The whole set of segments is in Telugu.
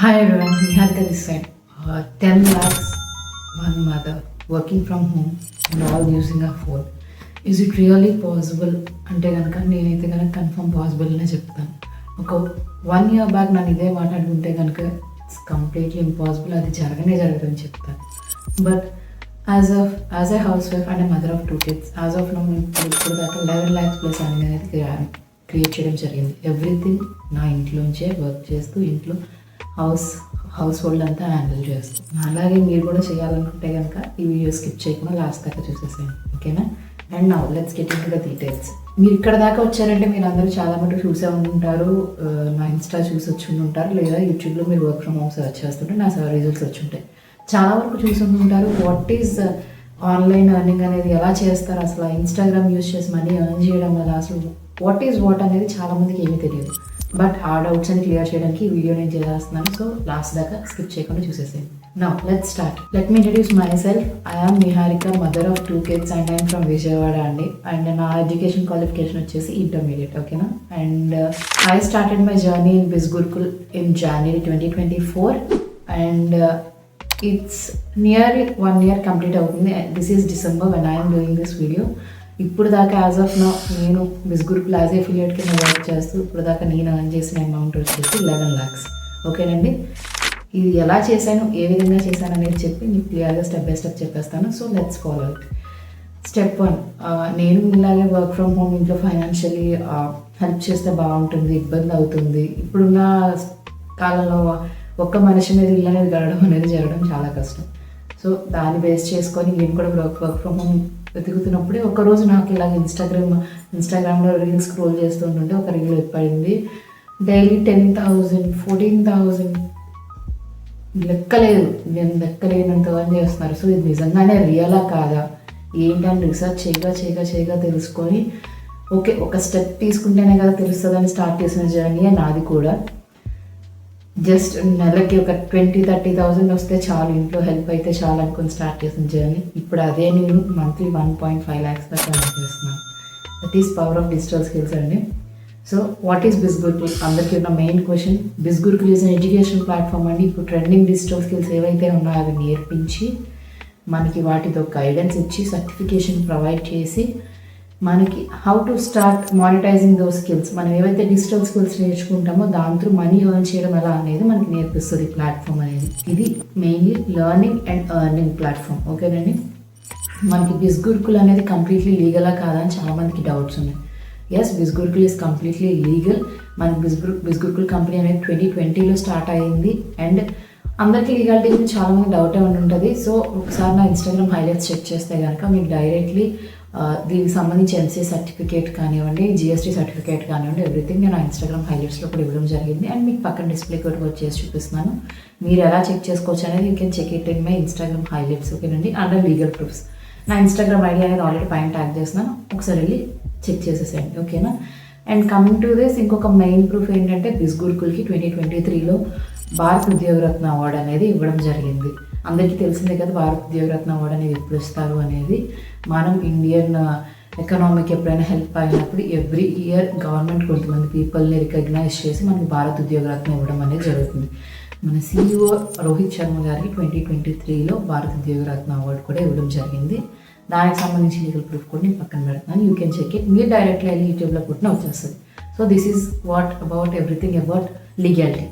Hi everyone, Niharika this side. 10 lakhs, one mother, working from home and all using a phone. Is it really possible? అంటే కనుక నేనైతే కనుక కన్ఫర్మ్ పాసిబుల్ అనే చెప్తాను. ఒక 1 year బ్యాక్ నన్ను ఇదే మాట్లాడుకుంటే కనుక ఇట్స్ కంప్లీట్లీ ఇంపాసిబుల్, అది జరగదని చెప్తాను. But as a house wife and mother of 2 kids, as of now ఇప్పుడు దాకా 11 lakhs ప్లస్ అనేది క్రియేట్ చేయడం జరిగింది. ఎవ్రీథింగ్ నా ఇంట్లోంచే వర్క్ చేస్తూ ఇంట్లో హౌస్ హోల్డ్ అంతా హ్యాండిల్ చేస్తాం. అలాగే మీరు కూడా చేయాలనుకుంటే కనుక ఈ వీడియో స్కిప్ చేయకుండా లాస్ట్ దాకా చూసేసేయండి, ఓకేనా? And now let's get in to the details. మీరు ఇక్కడ దాకా వచ్చారంటే మీరు అందరూ చాలా మటుకు చూసే ఉంటారు, నా ఇన్స్టా చూసి వచ్చి ఉంటారు, లేదా యూట్యూబ్లో మీరు వర్క్ ఫ్రమ్ హోమ్ సర్చ్ చేస్తుంటే నా రిజల్ట్స్ వచ్చి ఉంటాయి. చాలా వరకు చూసి ఉంటారు వాట్ ఈజ్ ఆన్లైన్ ఎర్నింగ్ అనేది, ఎలా చేస్తారు, అసలు ఇన్స్టాగ్రామ్ యూస్ చేసి మనీ ఎర్న్ చేయడం వల్ల అసలు వాట్ ఈజ్ వాట్ అనేది చాలామందికి ఏమీ తెలియదు. బట్ ఆ డౌట్స్ అని క్లియర్ చేయడానికి ఈ వీడియో నేను చేస్తున్నాను. సో లాస్ట్ దాకా స్కిప్ చేయకుండా చూసేసేయండి. Now let's start. Let me introduce myself. I am Niharika, mother of 2 kids and I'm from Vijayawada అండి. అండ్ నా ఎడ్యుకేషన్ క్వాలిఫికేషన్ వచ్చేసి ఇంటర్మీడియట్, ఓకేనా? And I started my journey in Biz Gurukul in January 2024 and it's nearly 1 year complete అవుతుంది. This is December when I am doing this video. ఇప్పుడు దాకా యాజ్ ఆఫ్ నో నేను బిజ్ గ్రూప్ యాజ్ ఎఫిలియేట్ కింద వర్క్ చేస్తూ ఇప్పుడు దాకా నేను ఎర్న్ చేసిన అమౌంట్ వచ్చేసి 11 lakhs, ఓకేనండి? ఇది ఎలా చేశాను, ఏ విధంగా చేశాను అనేది చెప్పి మీకు క్లియర్గా స్టెప్ బై స్టెప్ చెప్పేస్తాను. So let's follow it. Step 1, నేను ఇలాగే వర్క్ ఫ్రమ్ హోమ్ ఇంట్లో ఫైనాన్షియలీ హెల్ప్ చేస్తే బాగుంటుంది, ఇబ్బంది అవుతుంది. ఇప్పుడున్న కాలంలో ఒక్క మనిషి మీద ఇల్లు అనేది గడవడం అనేది జరగడం చాలా కష్టం. సో దాన్ని బేస్ చేసుకొని నేను కూడా వర్క్ ఫ్రమ్ హోమ్ వెతుకుతున్నప్పుడే ఒకరోజు నాకు ఇలాగ ఇన్స్టాగ్రామ్లో రీల్స్ స్క్రోల్ చేస్తుంటుంటే ఒక రీల్ ఏర్పడింది. డైలీ 10,000 14,000 లెక్కలేనంత అని చేస్తున్నారు. సో ఇది నిజంగానే రియలా కాదా ఏంటని రీసెర్చ్ చేయగా తెలుసుకొని ఓకే ఒక స్టెప్ తీసుకుంటేనే కదా తెలుస్తుందని స్టార్ట్ చేసిన జర్నీ నాది కూడా. జస్ట్ నెలకి ఒక 20,000-30,000 వస్తే చాలు, ఇంట్లో హెల్ప్ అయితే చాలు అనుకుని స్టార్ట్ చేసిన జర్నీ ఇప్పుడు అదే నేను మంత్లీ 1.5 lakhs దాకా ఎర్న్ చేస్తున్నాను. That is power of digital skills అండి. So what is Biz Gurukul? అందరికీ ఉన్న main question. Biz Gurukul is an education platform అండి. ఇప్పుడు ట్రెండింగ్ డిజిటల్ స్కిల్స్ ఏవైతే ఉన్నాయో అవి నేర్పించి మనకి వాటితో గైడెన్స్ ఇచ్చి సర్టిఫికేషన్ ప్రొవైడ్ చేసి మనకి how to start monetising those skills, మనం ఏవైతే డిజిటల్ స్కిల్స్ నేర్చుకుంటామో దాంతో మనీ ఎర్న్ చేయడం ఎలా అనేది మనకి నేర్పిస్తుంది ప్లాట్ఫామ్ అనేది. ఇది mainly learning and earning platform, ఓకేనండి? మనకి బిజ్ గురుకుల్ అనేది కంప్లీట్లీ లీగలా కాదా అని చాలామందికి డౌట్స్ ఉన్నాయి. Yes, Biz Gurukul is completely legal. మనకి బిజ్ గురుకుల్ కంపెనీ అనేది 2020లో స్టార్ట్ అయ్యింది. అండ్ అందరికీ లీగాలిటీ గురించి చాలామంది డౌట్ ఏమైనా ఉంటుంది. సో ఒకసారి నా ఇన్స్టాగ్రామ్ హైలైట్స్ చెక్ చేస్తే కనుక మీకు డైరెక్ట్లీ దీనికి సంబంధించి ఎంసీఏ సర్టిఫికేట్ కానివ్వండి, జిఎస్టీ సర్టిఫికేట్ కానివ్వండి, ఎవ్రీథింగ్ నేను ఇన్స్టాగ్రామ్ హైలైట్స్లో కూడా ఇవ్వడం జరిగింది. అండ్ మీకు పక్కన డిస్ప్లే కూడా వచ్చేసి చూపిస్తున్నాను. మీరు ఎలా చెక్ చేసుకోవచ్చు అనేది you can check it in my Instagram highlights, ఓకేనండి? Under legal proofs. నా ఇన్స్టాగ్రామ్ ఐడి అనేది ఆల్రెడీ పైన ట్యాగ్ చేస్తున్నాను, ఒకసారి వెళ్ళి చెక్ చేసేసేయండి, ఓకేనా? అండ్ కమింగ్ టు దిస్, ఇంకొక మెయిన్ ప్రూఫ్ ఏంటంటే బిజ్ గురుకుల్కి 2023లో భారత్ ఉద్యోగరత్న అవార్డు అనేది ఇవ్వడం జరిగింది. అందరికీ తెలిసిందే కదా భారత్ ఉద్యోగరత్న అవార్డు అనేది ఎప్పుడు ఇస్తారు అనేది. మనం ఇండియన్ ఎకనామీకి ఎప్పుడైనా హెల్ప్ అయినప్పుడు ఎవ్రీ ఇయర్ గవర్నమెంట్ కొంతమంది పీపుల్ని రికగ్నైజ్ చేసి మనకి భారత్ ఉద్యోగరత్న ఇవ్వడం అనేది జరుగుతుంది. మన CEO రోహిత్ శర్మ గారికి 2023లో భారత్ ఉద్యోగరత్న అవార్డు కూడా ఇవ్వడం జరిగింది. దానికి సంబంధించి లీగల్ ప్రూఫ్ కూడా నేను పక్కన పెడుతున్నాను, యూ కెన్ చెక్ ఇట్. మీరు డైరెక్ట్గా వెళ్ళి యూట్యూబ్లో పుట్టిన వచ్చేస్తుంది. So this is what about everything about legality.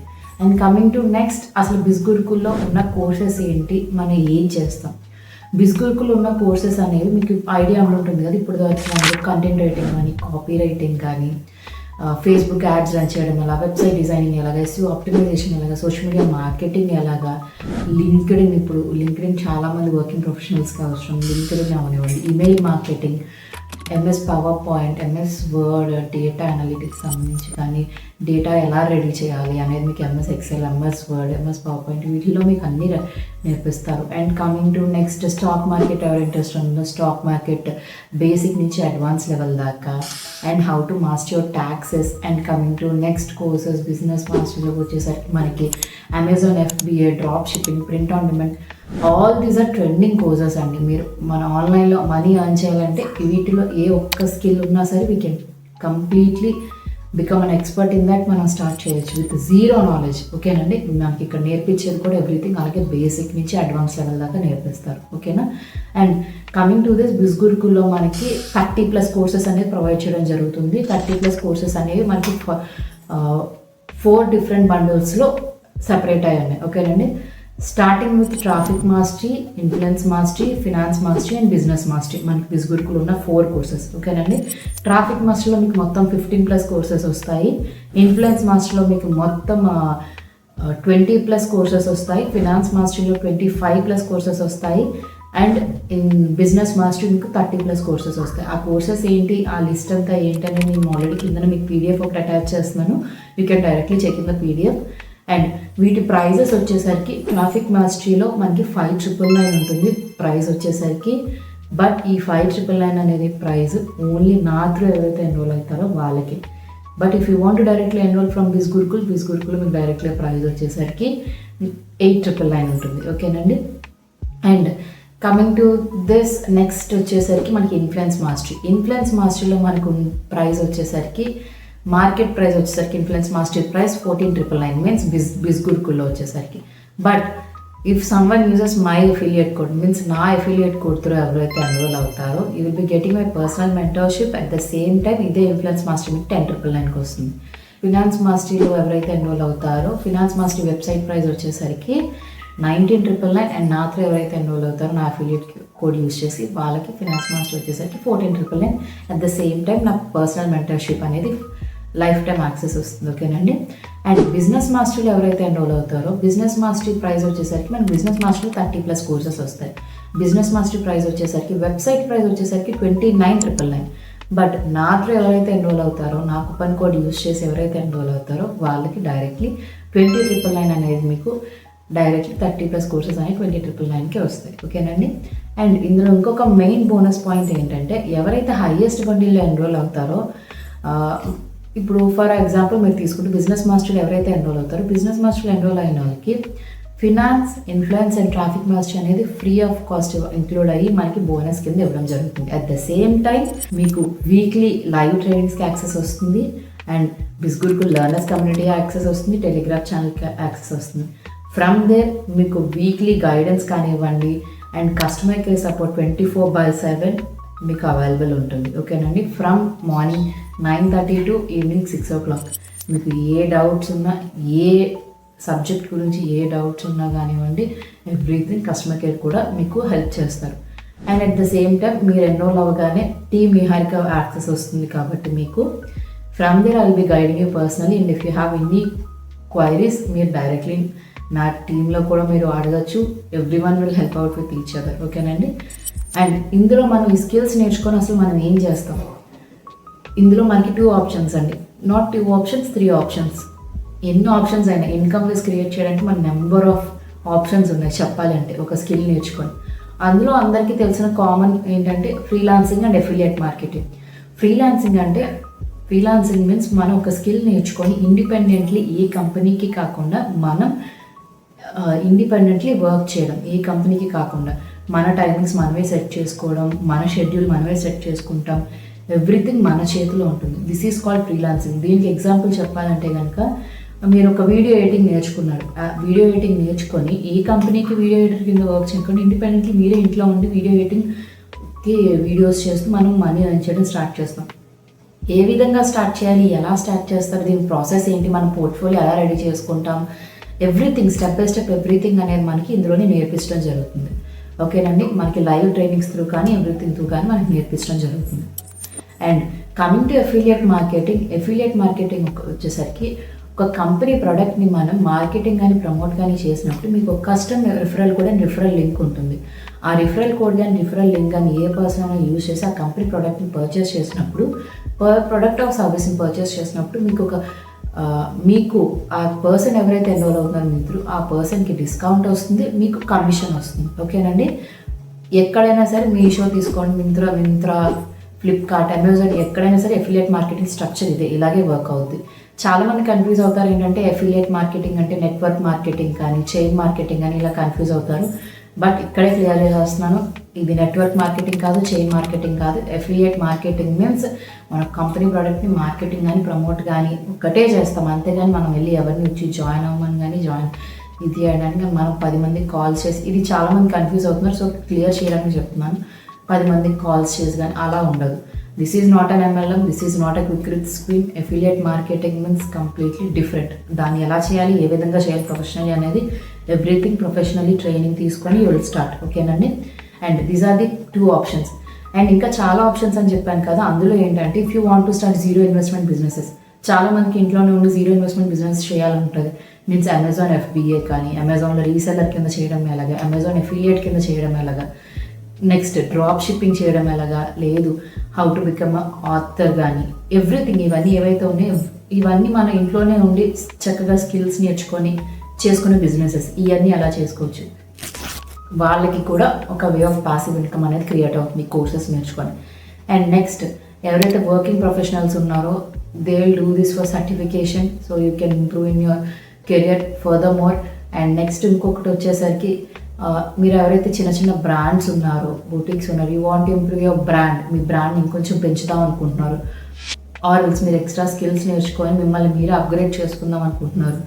And coming to next, అసలు బిజ్ గురుకుల్లో ఉన్న కోర్సెస్ ఏంటి, మనం ఏం చేస్తాం? బిజ్ గురుకుల్లో ఉన్న కోర్సెస్ అనేవి మీకు ఐడియా ఉంటుంది కదా. ఇప్పుడు వచ్చిన కంటెంట్ రైటింగ్ కానీ, కాపీ రైటింగ్ కానీ, ఫేస్బుక్ యాడ్స్ రన్ చేయడం ఎలా, వెబ్సైట్ డిజైనింగ్ ఎలాగా, SEO ఆప్టిమైజేషన్ ఎలాగా, సోషల్ మీడియా మార్కెటింగ్ ఎలాగా, లింక్డ్ఇన్. ఇప్పుడు లింక్డ్ఇన్ చాలామంది వర్కింగ్ ప్రొఫెషనల్స్కి అవసరం. లింక్డ్ఇన్ అవనివ్వండి, email marketing, MS PowerPoint, MS Word, data analytics సంబంధించి కానీ, డేటా ఎలా రెడీ చేయాలి అనేది మీకు MS Excel, MS Word, MS PowerPoint వీటిలో మీకు అన్నీ నేర్పిస్తారు. And coming to next, stock market ఎవరు ఇంట్రెస్ట్ ఉందో స్టాక్ మార్కెట్ బేసిక్ నుంచి అడ్వాన్స్ లెవెల్ దాకా, and how to master your taxes. And coming to next courses, business మాస్టర్లోకి వచ్చేసరికి మనకి Amazon FBA, drop shipping, print on demand, all these are trending courses అండి. మీరు మన ఆన్లైన్లో మనీ ఎర్న్ చేయాలంటే వీటిలో ఏ ఒక్క స్కిల్ ఉన్నా సరే we can completely become an expert in that మనం స్టార్ట్ చేయొచ్చు విత్ జీరో నాలెడ్జ్. ఓకేనండి, మనకి ఇక్కడ నేర్పించేది కూడా ఎవ్రీథింగ్ అలాగే బేసిక్ నుంచి అడ్వాన్స్ లెవెల్ దాకా నేర్పిస్తారు. ఓకేనా. అండ్ కమింగ్ టు దిస్ బిజ్ గురుకుల్లో మనకి 30+ కోర్సెస్ అనేది ప్రొవైడ్ చేయడం జరుగుతుంది. 30+ కోర్సెస్ అనేవి మనకి 4 డిఫరెంట్ బండిల్స్లో సెపరేట్ అయ్యి ఉన్నాయి. ఓకేనండి. Starting with traffic mastery, influence mastery, finance mastery and business mastery, మనకి బిజ్ గురుకులు ఉన్న 4 కోర్సెస్. ఓకేనండి. ట్రాఫిక్ మాస్టరీలో మీకు మొత్తం 15+ కోర్సెస్ వస్తాయి. ఇన్ఫ్లుయెన్స్ మాస్టరీలో మీకు మొత్తం 20+ కోర్సెస్ వస్తాయి. ఫినాన్స్ మాస్టరీలో 25+ కోర్సెస్ వస్తాయి. అండ్ ఇన్ బిజినెస్ మాస్టరీ మీకు 30+ కోర్సెస్ వస్తాయి. ఆ కోర్సెస్ ఏంటి, ఆ లిస్ట్ అంతా ఏంటని నేను ఆల్రెడీ కింద మీకు PDF ఒకటి అటాచ్ చేస్తున్నాను. You can directly check in the PDF. And వీటి ప్రైజెస్ వచ్చేసరికి ట్రాఫిక్ మాస్టరీలో మనకి 5,999 ఉంటుంది ప్రైస్ వచ్చేసరికి. బట్ ఈ 5,999 అనేది ప్రైస్ ఓన్లీ నా త్రూ ఎవరైతే ఎన్రోల్ అవుతారో వాళ్ళకి. But if you want directly enrol from Biz Gurukul మీకు డైరెక్ట్లీ ప్రైస్ వచ్చేసరికి 8,999 ఉంటుంది. ఓకేనండి. And coming to this next వచ్చేసరికి మనకి ఇన్ఫ్లుయెన్స్ మాస్టరీలో మనకు ప్రైస్ వచ్చేసరికి మార్కెట్ ప్రైస్ వచ్చేసరికి ఇన్ఫ్లుయెన్స్ మాస్టరీ ప్రైస్ 14,999 మీన్స్ బిజ్ గురుకుల్లో వచ్చేసరికి. But if someone uses my affiliate code means నా అఫిలియేట్ కోడ్తో ఎవరైతే ఎన్రోల్ అవుతారో you will be getting my personal mentorship. At the same time ఇదే ఇన్ఫ్లుయెన్స్ మాస్టరీ మీకు 10,999కి వస్తుంది. ఫినాన్స్ మాస్టరీలో ఎవరైతే ఎన్రోల్ అవుతారో ఫినాన్స్ మాస్టరీ వెబ్సైట్ ప్రైస్ వచ్చేసరికి 19,999 అండ్ నా త్రూ ఎవరైతే ఎన్రోల్ అవుతారో నా అఫిలియేట్ కోడ్ యూజ్ చేసి వాళ్ళకి ఫినాన్స్ మాస్టరీ వచ్చేసరికి 14,999. అట్ ద సేమ్ టైం నా పర్సనల్ మెంటర్షిప్ అనేది లైఫ్ టైం యాక్సెస్ వస్తుంది. ఓకేనండి. అండ్ బిజినెస్ మాస్టరీలో ఎవరైతే ఎన్రోల్ అవుతారో బిజినెస్ మాస్టరీ ప్రైస్ వచ్చేసరికి మనకి బిజినెస్ మాస్టరీ 30+ కోర్సెస్ వస్తాయి. బిజినెస్ మాస్టరీ ప్రైస్ వచ్చేసరికి వెబ్సైట్ ప్రైస్ వచ్చేసరికి 29,999. బట్ నా త్రూ ఎవరైతే ఎన్రోల్ అవుతారో నా కూపన్ కోడ్ యూజ్ చేసి ఎవరైతే ఎన్రోల్ అవుతారో వాళ్ళకి డైరెక్ట్లీ 20,999 అనేది మీకు డైరెక్ట్లీ 30+ కోర్సెస్ అనేవి 20,999కే వస్తాయి. ఓకేనండి. అండ్ ఇందులో ఇంకొక మెయిన్ బోనస్ పాయింట్ ఏంటంటే ఎవరైతే హైయెస్ట్ బండిల్లో ఎన్రోల్ అవుతారో ఇప్పుడు ఫర్ ఎగ్జాంపుల్ మీరు తీసుకుంటే బిజినెస్ మాస్టర్లు ఎవరైతే ఎన్రోల్ అవుతారో బిజినెస్ మాస్టర్లు ఎన్రోల్ అయిన వాళ్ళకి finance, influence and traffic mastery అనేది ఫ్రీ ఆఫ్ కాస్ట్ ఇంక్లూడ్ అయ్యి మనకి బోనస్ కింద ఇవ్వడం జరుగుతుంది. అట్ ద సేమ్ టైం మీకు వీక్లీ లైవ్ ట్రైనింగ్స్కి యాక్సెస్ వస్తుంది. And Biz Gurukul learners community access వస్తుంది. టెలిగ్రామ్ ఛానల్కి యాక్సెస్ వస్తుంది. ఫ్రమ్ దేర్ మీకు వీక్లీ గైడెన్స్ కానివ్వండి అండ్ కస్టమర్ కేర్ సపోర్ట్ 24/7 మీకు అవైలబుల్ ఉంటుంది. ఓకేనండి. From morning 9:30 to evening 6 o'clock మీకు ఏ డౌట్స్ ఉన్నా ఏ సబ్జెక్ట్ గురించి ఏ డౌట్స్ ఉన్నా కానివ్వండి ఎవ్రీథింగ్ కస్టమర్ కేర్ కూడా మీకు హెల్ప్ చేస్తారు. And at the same time మీరు ఎన్రోల్ అవ్వగానే టీమ్ నిహారిక యాక్సెస్ వస్తుంది కాబట్టి మీకు from there I will be guiding you personally. And if you have any queries మీరు డైరెక్ట్లీ నా టీంలో కూడా మీరు అడగచ్చు. Everyone will help out with each other. ఓకేనండి. అండ్ ఇందులో మనం ఈ స్కిల్స్ నేర్చుకొని అసలు మనం ఏం చేస్తాం, ఇందులో మనకి 2 ఆప్షన్స్ అండి. Not 2 options, 3 options. ఎన్ని ఆప్షన్స్ అయినా ఇన్కమ్ వేస్ క్రియేట్ చేయడానికి మన నెంబర్ ఆఫ్ ఆప్షన్స్ ఉన్నాయి చెప్పాలి అంటే ఒక స్కిల్ నేర్చుకొని. అందులో అందరికీ తెలిసిన కామన్ ఏంటంటే freelancing and affiliate marketing. Freelancing means మనం ఒక స్కిల్ నేర్చుకొని ఇండిపెండెంట్లీ ఏ కంపెనీకి కాకుండా మనం ఇండిపెండెంట్లీ వర్క్ చేయడం, ఏ కంపెనీకి కాకుండా మన టైమింగ్స్ మనమే సెట్ చేసుకోవడం, మన షెడ్యూల్ మనమే సెట్ చేసుకుంటాం, ఎవ్రీథింగ్ మన చేతిలో ఉంటుంది. This is called freelancing. దీనికి ఎగ్జాంపుల్ చెప్పాలంటే కనుక మీరు ఒక వీడియో ఎడిటింగ్ నేర్చుకున్నారు. ఆ వీడియో ఎడిటింగ్ నేర్చుకొని ఏ కంపెనీకి వీడియో ఎడిటర్ కింద వర్క్ చేయకుండా ఇండిపెండెంట్లీ మీరే ఇంట్లో ఉండి వీడియో ఎడిటింగ్కి వీడియోస్ చేస్తూ మనం మనీ ఎర్న్ చేయడం స్టార్ట్ చేస్తాం. ఏ విధంగా స్టార్ట్ చేయాలి, ఎలా స్టార్ట్ చేస్తారు, దీని ప్రాసెస్ ఏంటి, మన పోర్ట్ఫోలియో ఎలా రెడీ చేసుకుంటాం, everything step by step everything అనేది మనకి ఇందులోనే నేర్పించడం జరుగుతుంది. ఓకేనండి. మనకి లైవ్ ట్రైనింగ్స్ త్రూ కానీ ఎవ్రీథింగ్ త్రూ కానీ మనకి నేర్పించడం జరుగుతుంది. And coming to affiliate marketing వచ్చేసరికి ఒక కంపెనీ ప్రోడక్ట్ని మనం మార్కెటింగ్ కానీ ప్రమోట్ కానీ చేసినప్పుడు మీకు ఒక customer referral code and referral link ఉంటుంది. ఆ రిఫరల్ కోడ్ కానీ రిఫరల్ లింక్ కానీ ఏ పర్సన్ అయినా యూజ్ చేసి ఆ కంపెనీ ప్రోడక్ట్ని పర్చేస్ చేసినప్పుడు ప్రోడక్ట్ ఆఫ్ సర్వీస్ని పర్చేస్ చేసినప్పుడు మీకు ఆ పర్సన్ ఎవరైతే ఎన్రోల్ అవుతున్నారో మిత్రులు ఆ పర్సన్కి డిస్కౌంట్ వస్తుంది, మీకు కమిషన్ వస్తుంది. ఓకేనండి. ఎక్కడైనా సరే మీషో తీసుకోండి, మింత్రా, ఫ్లిప్కార్ట్, అమెజాన్, ఎక్కడైనా సరే అఫిలియేట్ మార్కెటింగ్ స్ట్రక్చర్ ఇలాగే వర్క్ అవుతుంది. చాలామంది కన్ఫ్యూజ్ అవుతారు ఏంటంటే అఫిలియేట్ మార్కెటింగ్ అంటే నెట్వర్క్ మార్కెటింగ్ కానీ చైన్ మార్కెటింగ్ కానీ ఇలా కన్ఫ్యూజ్ అవుతారు. బట్ ఇక్కడే క్లియర్ చేస్తున్నాను, ఇది నెట్వర్క్ మార్కెటింగ్ కాదు, చైన్ మార్కెటింగ్ కాదు. ఎఫిలియేట్ మార్కెటింగ్ మీన్స్ మన కంపెనీ ప్రోడక్ట్ని మార్కెటింగ్ కానీ ప్రమోట్ కానీ ఒక్కటే చేస్తాం, అంతేగాని మనం వెళ్ళి ఎవరిని వచ్చి జాయిన్ అవ్వమని కానీ ఇది చేయడానికి మనం 10 మందికి కాల్స్ చేసి, ఇది చాలామంది కన్ఫ్యూజ్ అవుతున్నారు, సో క్లియర్ చేయడానికి చెప్తున్నాను. 10 మందికి కాల్స్ చేసి కానీ అలా ఉండదు. This is not an MLM, this is not a quick rich scheme. Affiliate marketing means completely different. దాన్ని ఎలా చేయాలి, ఏ విధంగా చేయాలి ప్రొఫెషనల్లీ అనేది ఎవ్రీథింగ్ ప్రొఫెషనల్లీ ట్రైనింగ్ తీసుకొని యూ విల్ స్టార్ట్. ఓకేనండి. And these are the 2 options. And ఇంకా చాలా ఆప్షన్స్ అని చెప్పాను కదా, అందులో ఏంటంటే if you want to start zero investment businesses, చాలా మందికి ఇంట్లోనే ఉండి జీరో ఇన్వెస్ట్మెంట్ బిజినెస్ చేయాలంటుంది. మీన్స్ అమెజాన్ FBA కానీ, అమెజాన్లో రీసెల్లర్ కింద చేయడం ఎలాగా, అమెజాన్ ఎఫిలియేట్ కింద చేయడం ఎలాగా, నెక్స్ట్ డ్రాప్ షిప్పింగ్ చేయడం ఎలాగా, లేదు హౌ టు బికమ్ ఆథర్ కానీ, ఎవ్రీథింగ్ ఇవన్నీ ఏవైతే ఉన్నాయో ఇవన్నీ మన ఇంట్లోనే ఉండి చక్కగా స్కిల్స్ నేర్చుకొని చేసుకునే బిజినెసెస్ ఇవన్నీ అలా చేసుకోవచ్చు. వాళ్ళకి కూడా ఒక వే ఆఫ్ పాసివ్ ఇన్కమ్ అనేది క్రియేట్ అవుతుంది కోర్సెస్ నేర్చుకొని. అండ్ నెక్స్ట్ ఎవరైతే వర్కింగ్ ప్రొఫెషనల్స్ ఉన్నారో they will do this for certification, so you can improve in your career further more. And next ఇంకొకటి వచ్చేసరికి మీరు ఎవరైతే చిన్న చిన్న బ్రాండ్స్ ఉన్నారో, బూటిక్స్ ఉన్నారు, you want improve your brand, me brand ఇంకొంచెం పెంచుదాం అనుకుంటున్నారు, ఆర్ ఎల్స్ మీరు ఎక్స్ట్రా స్కిల్స్ నేర్చుకొని మిమ్మల్ని మీరు అప్గ్రేడ్ చేసుకుందాం అనుకుంటున్నారు,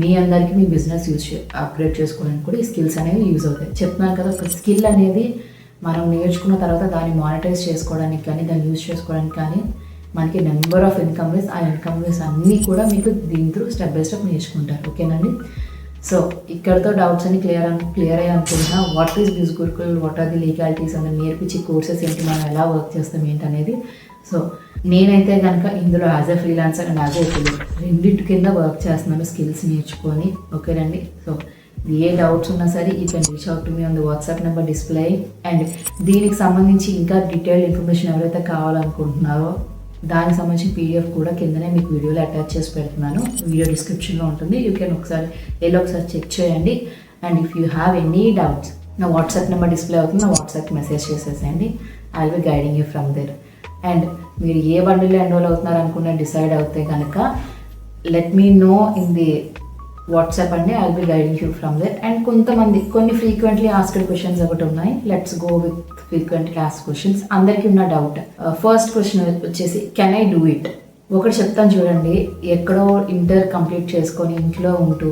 మీ అందరికీ మీ బిజినెస్ అప్గ్రేడ్ చేసుకోవడానికి కూడా ఈ స్కిల్స్ అనేవి యూజ్ అవుతాయి. చెప్తున్నాను కదా, ఒక స్కిల్ అనేది మనం నేర్చుకున్న తర్వాత దాన్ని మానిటైజ్ చేసుకోవడానికి కానీ దాన్ని యూజ్ చేసుకోవడానికి కానీ మనకి నెంబర్ ఆఫ్ ఇన్కమ్ వేస్, ఆ ఇన్కమ్ వేస్ అన్నీ కూడా మీకు దీంట్లో స్టెప్ బై స్టెప్ నేర్చుకుంటారు. ఓకేనండి. సో ఇక్కడతో డౌట్స్ అన్ని క్లియర్ అయ్యి అనుకుంటున్నా. What is Biz Gurukul, what are the legalities అని నేర్పించి కోర్సెస్ ఏంటి, మనం ఎలా వర్క్ చేస్తాం ఏంటనేది. సో నేనైతే కనుక ఇందులో as a freelancer and as a affiliate రెండింటి కింద వర్క్ చేస్తున్నాను స్కిల్స్ నేర్చుకొని. ఓకేనండి. సో ఏ డౌట్స్ ఉన్నా సరే you can reach out to me on the WhatsApp number display. And దీనికి సంబంధించి ఇంకా డీటెయిల్డ్ ఇన్ఫర్మేషన్ ఎవరైతే కావాలనుకుంటున్నారో దానికి సంబంధించిన PDF కూడా కిందనే మీకు వీడియోలో అటాచ్ చేసి పెడుతున్నాను, వీడియో డిస్క్రిప్షన్లో ఉంటుంది. యూ కెన్ ఒకసారి చెక్ చేయండి. And if you have any doubts నా వాట్సాప్ నెంబర్ డిస్ప్లే అవుతుంది, నా వాట్సాప్ మెసేజ్ చేసేసేయండి. I will be guiding you from there. And మీరు ఏ బండిలో ఎన్రోల్ అవుతున్నారు అనుకున్న డిసైడ్ అవుతే కనుక let me know in the WhatsApp అండి, I will be guiding you from there. And కొన్ని ఫ్రీక్వెంట్లీ ఆస్క్డ్ క్వశ్చన్స్ ఒకటి ఉన్నాయి. Let's go with frequently asked questions. అందరికీ ఉన్న డౌట్, ఫస్ట్ క్వశ్చన్ వచ్చేసి కెన్ ఐ డూ ఇట్? ఒకటి చెప్తాను చూడండి, ఎక్కడో ఇంటర్ కంప్లీట్ చేసుకొని ఇంట్లో ఉంటూ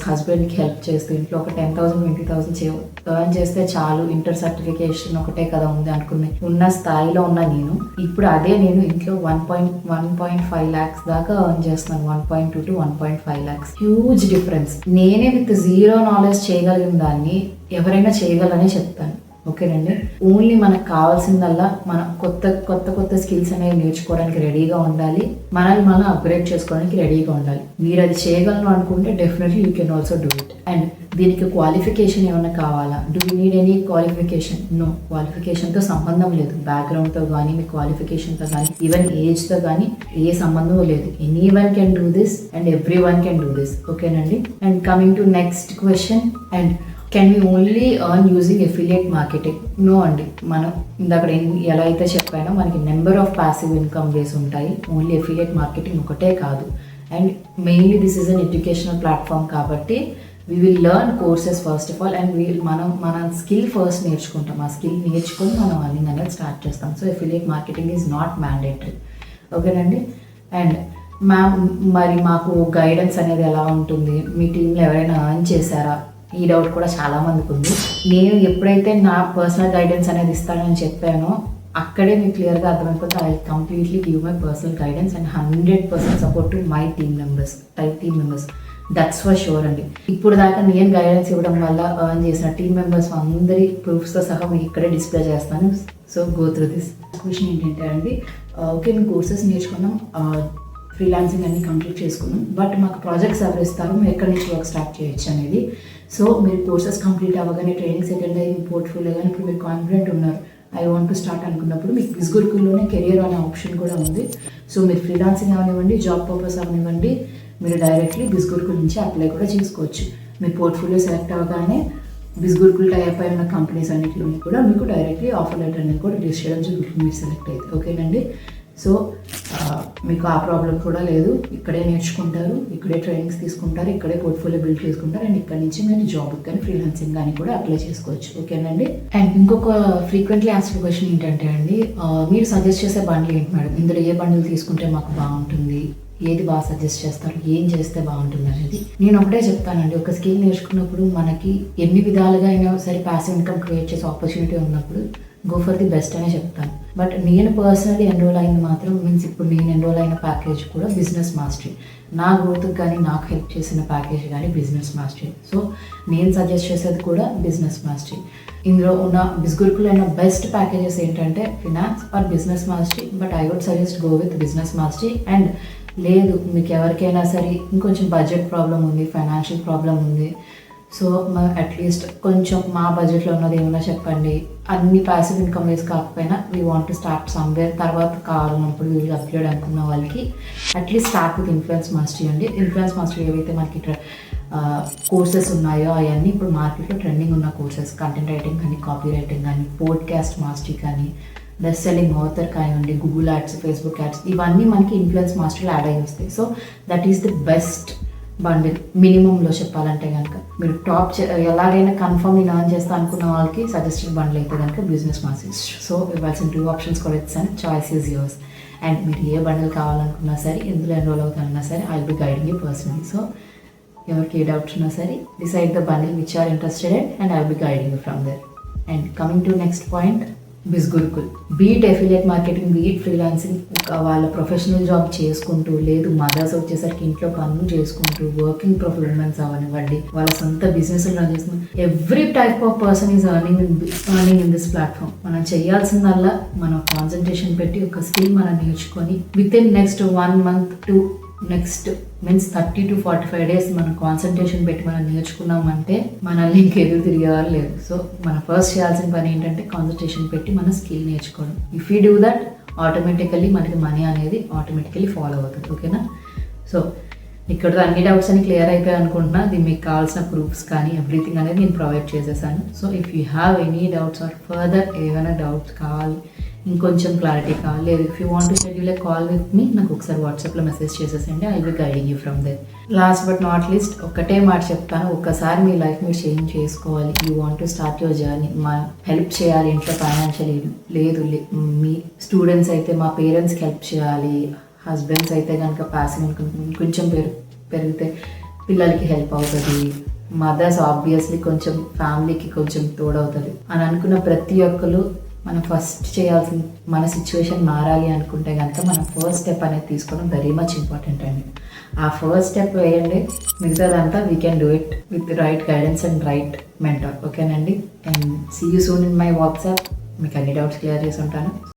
హస్బెండ్కి హెల్ప్ చేస్తూ ఇంట్లో ఒక 10,000 20,000 ఎర్న్ చేస్తే చాలు, ఇంటర్ సర్టిఫికేషన్ ఒకటే కదా ఉంది అనుకునే ఉన్న స్థాయిలో ఉన్న నేను ఇప్పుడు అదే నేను ఇంట్లో 1.5 lakhs దాకా ఎర్న్ చేస్తున్నాను. 1.2 to 1.5 lakhs, హ్యూజ్ డిఫరెన్స్. నేనే విత్ జీరో నాలెడ్జ్ చేయగలిగిన దాన్ని ఎవరైనా చేయగలనే చెప్తాను. ఓకేనండి. ఓన్లీ మనకు కావాల్సిందల్లా మనం కొత్త స్కిల్స్ అనేవి నేర్చుకోవడానికి రెడీగా ఉండాలి, మనల్ని మనం అప్గ్రేడ్ చేసుకోవడానికి రెడీగా ఉండాలి. మీరు అది చేయగలను అనుకుంటే definitely you can also do it. And దీనికి క్వాలిఫికేషన్ ఏమైనా కావాలా? Do you need any qualification? No, క్వాలిఫికేషన్తో సంబంధం లేదు. బ్యాక్గ్రౌండ్తో కానీ మీ క్వాలిఫికేషన్తో కానీ ఈవెన్ ఏజ్తో కానీ ఏ సంబంధం లేదు. Any one can do this and every one can do this. ఓకేనండి. And coming to next question, and can we only earn using affiliate marketing? No అండి. మనం ఇందాక ఎలా అయితే చెప్పానో మనకి number of passive income ways ఉంటాయి. ఓన్లీ ఎఫిలియేట్ మార్కెటింగ్ ఒకటే కాదు. And mainly this is an educational platform కాబట్టి we will learn courses first of all. And మన స్కిల్ ఫస్ట్ నేర్చుకుంటాం. ఆ స్కిల్ నేర్చుకొని మనం అర్నింగ్ అనేది స్టార్ట్ చేస్తాం. So affiliate marketing is not mandatory. ఓకేనండి. అండ్ మరి మాకు గైడెన్స్ అనేది ఎలా ఉంటుంది? మీ టీంలో ఎవరైనా ఎర్న్ చేశారా? ఈ డౌట్ కూడా చాలా మందికి ఉంది. నేను ఎప్పుడైతే నా పర్సనల్ గైడెన్స్ అనేది ఇస్తానని చెప్పానో అక్కడే మీకు క్లియర్గా అర్థమైపోతుంది. I completely give my personal guidance and 100% support to my team members. That's for sure అండి. ఇప్పుడు దాకా నేను గైడెన్స్ ఇవ్వడం వల్ల ఎర్న్ చేసిన టీమ్ మెంబర్స్ అందరి ప్రూఫ్స్తో సహా మీకు ఇక్కడే డిస్ప్లే చేస్తాను. So go through this. Question ఏంటంటే అండి, ఓకే మేము కోర్సెస్ నేర్చుకున్నాం, ఫ్రీలాన్సింగ్ అన్ని కంప్లీట్ చేసుకున్నాం, బట్ మాకు ప్రాజెక్ట్స్ ఎవరు ఇస్తారు, మేము ఎక్కడి నుంచి వర్క్ స్టార్ట్ చేయొచ్చు అనేది. సో మీరు కోర్సెస్ కంప్లీట్ అవ్వగానే ట్రైనింగ్ సెకండ్ అయ్యి పోర్ట్ఫోలియో కానీ ఇప్పుడు మీరు కాన్ఫిడెంట్ ఉన్నారు, ఐ వాంట్ టు స్టార్ట్ అనుకున్నప్పుడు మీకు బిజ్ గురుకుల్లోనే కెరియర్ అనే ఆప్షన్ కూడా ఉంది. సో మీరు ఫ్రీలాన్సింగ్ అవనివ్వండి, జాబ్ పర్పస్ అవనివ్వండి, మీరు డైరెక్ట్లీ బిజ్ గురుకుల్ నుంచి అప్లై కూడా చేసుకోవచ్చు. మీ పోర్ట్ఫోలియో సెలెక్ట్ అవ్వగానే బిజ్ గురుకుల్ టైప్ అయి ఉన్న కంపెనీస్ అన్నింటిలోని కూడా మీకు డైరెక్ట్లీ ఆఫర్ లెటర్ అనేది కూడా రిలీజ్ చేయడం జరుగుతుంది మీరు సెలెక్ట్ అయితే. ఓకేనండి. సో మీకు ఆ ప్రాబ్లం కూడా లేదు. ఇక్కడే నేర్చుకుంటారు, ఇక్కడే ట్రైనింగ్స్ తీసుకుంటారు, ఇక్కడే పోర్ట్ఫోలియో బిల్డ్ చేసుకుంటారు, అండ్ ఇక్కడ నుంచి మీరు జాబ్ కానీ ఫ్రీలాన్సింగ్ కానీ కూడా అప్లై చేసుకోవచ్చు. ఓకేనండి. అండ్ ఇంకొక ఫ్రీక్వెంట్లీ ఆస్క్డ్ క్వశ్చన్ ఏంటంటే అండి, మీరు సజెస్ట్ చేసే బండ్లు ఏంటి మేడం, ఇందులో ఏ బండ్లు తీసుకుంటే మాకు బాగుంటుంది, ఏది బాగా సజెస్ట్ చేస్తారు, ఏం చేస్తే బాగుంటుంది అనేది నేను ఒకటే చెప్తానండి. ఒక స్కిల్ నేర్చుకున్నప్పుడు మనకి ఎన్ని విధాలుగా అయినా సరే ప్యాసివ్ ఇన్కమ్ క్రియేట్ చేసే ఆపర్చునిటీ ఉన్నప్పుడు గో ఫర్ ది బెస్ట్ అనే చెప్తాను. బట్ నేను పర్సనలీ ఎన్రోల్ అయింది మాత్రం మీన్స్ ఇప్పుడు నేను ఎన్రోల్ అయిన ప్యాకేజ్ కూడా బిజినెస్ మాస్టరీ. నా గ్రోత్కి కానీ నాకు హెల్ప్ చేసిన ప్యాకేజ్ కానీ బిజినెస్ మాస్టరీ. సో నేను సజెస్ట్ చేసేది కూడా బిజినెస్ మాస్టరీ. ఇందులో ఉన్న బిస్గురుకులో ఉన్న బెస్ట్ ప్యాకేజెస్ ఏంటంటే finance or business mastery. But I would suggest go with business mastery. And లేదు మీకు ఎవరికైనా సరే ఇంకొంచెం బడ్జెట్ ప్రాబ్లం ఉంది, ఫైనాన్షియల్ ప్రాబ్లం ఉంది, సో అట్లీస్ట్ కొంచెం మా బడ్జెట్లో ఉన్నది ఏమైనా చెప్పండి, అన్ని ప్యాసివ్ ఇన్కమ్ వేసి కాకపోయినా we want to start somewhere, తర్వాత కావాలన్నప్పుడు వీళ్ళు అప్గ్రేడ్ అనుకున్న వాళ్ళకి at least start with influence mastery అండి. ఇన్ఫ్లుయెన్స్ మాస్టరీ ఏవైతే మనకి కోర్సెస్ ఉన్నాయో అవన్నీ ఇప్పుడు మార్కెట్లో ట్రెండింగ్ ఉన్న కోర్సెస్, కంటెంట్ రైటింగ్ కానీ, కాపీ రైటింగ్ కానీ, పోడ్కాస్ట్ మాస్టరీ కానీ, బెస్ట్ సెల్లింగ్ ఆథర్ కానివ్వండి, గూగుల్ యాడ్స్, ఫేస్బుక్ యాడ్స్, ఇవన్నీ మనకి ఇన్ఫ్లుయెన్స్ మాస్టర్లో యాడ్ అయ్యి వస్తాయి. So that is the best bundle మినిమంలో చెప్పాలంటే కనుక. మీరు టాప్ ఎలాగైనా కన్ఫర్మ్ నేను ఆన్ చేస్తా అనుకున్న వాళ్ళకి సజెస్టెడ్ బండిల్ అయితే కనుక బిజినెస్ మాస్టర్స్. సో ఇవ్వాల్సిన 2 ఆప్షన్స్ కూడా ఇచ్చాను, చాయిస్ ఈజ్ యువర్స్. అండ్ మీరు ఏ బండిల్ కావాలనుకున్నా సరే, ఎందులో ఎన్రోల్ అవుతానన్నా సరే, I will be guiding you personally. So ఎవరికి ఏ డౌట్స్ ఉన్నా సరే decide the bundle which are interested in and I will be guiding you from there. And coming to next point, BizGurukul. Be it affiliate marketing, be it freelancing, వాళ్ళ ప్రొఫెషనల్ జాబ్ చేసుకుంటూ, లేదు మదర్స్ వచ్చేసరికి ఇంట్లో పనులు చేసుకుంటూ, వర్కింగ్ ప్రొఫెషనల్స్ అవనివ్వండి, వాళ్ళ సొంత బిజినెస్ రన్ చేసుకుంటూ, every type of person is earning in this platform. మనం చేయాల్సిందల్లా మనం కాన్సన్ట్రేషన్ పెట్టి ఒక స్కిల్ మనం నేర్చుకొని with in next 1 month to next means 30 to 45 days మనం కాన్సన్ట్రేషన్ పెట్టి మనం నేర్చుకున్నామంటే మనల్ని ఇంకెదురు తిరిగేవారు లేదు. సో మనం ఫస్ట్ చేయాల్సిన పని ఏంటంటే కాన్సన్ట్రేషన్ పెట్టి మన స్కిల్ నేర్చుకోవడం. If you do that automatically మనకి మనీ అనేది ఆటోమేటికల్లీ ఫాలో అవుతుంది. ఓకేనా? సో ఇక్కడ అన్ని డౌట్స్ అని క్లియర్ అయిపోయాయి అనుకుంటున్నా. దీనికి మీకు కావాల్సిన ప్రూఫ్స్ కానీ ఎవ్రీథింగ్ అనేది నేను ప్రొవైడ్ చేసేసాను. So if you have any doubts or further ఏమైనా డౌట్స్ కావాలి, ఇంకొంచెం క్లారిటీ కావాలి, లేదు if you want to schedule a call with me, నాకు ఒకసారి వాట్సాప్లో మెసేజ్ చేసేసండి, I will be guiding you from that. Last but not least ఒకటే మాట చెప్తాను, ఒక్కసారి మీ లైఫ్ మీరు చేంజ్ చేసుకోవాలి, you want to start your journey, మా హెల్ప్ చేయాలి ఇంట్లో ఫైనాన్షియల్ లేదు, మీ స్టూడెంట్స్ అయితే మా పేరెంట్స్కి హెల్ప్ చేయాలి, హస్బెండ్స్ అయితే కనుక ప్యాసివ్ ఇన్కమ్ కొంచెం పెరిగితే పిల్లలకి హెల్ప్ అవుతుంది, మదర్స్ ఆబ్వియస్లీ కొంచెం ఫ్యామిలీకి కొంచెం తోడవుతుంది అని అనుకున్న ప్రతి ఒక్కరు మనం ఫస్ట్ చేయాల్సింది, మన సిచ్యువేషన్ మారాలి అనుకుంటే కనుక మనం ఫస్ట్ స్టెప్ అనేది తీసుకోవడం వెరీ మచ్ ఇంపార్టెంట్ అండి. ఆ ఫస్ట్ స్టెప్ వేయండి, మిగతాదంతా we can do it with right guidance and right mentor. ఓకేనండి? And see you soon in my WhatsApp. మీకు అన్ని డౌట్స్ క్లియర్ చేసి ఉంటాను.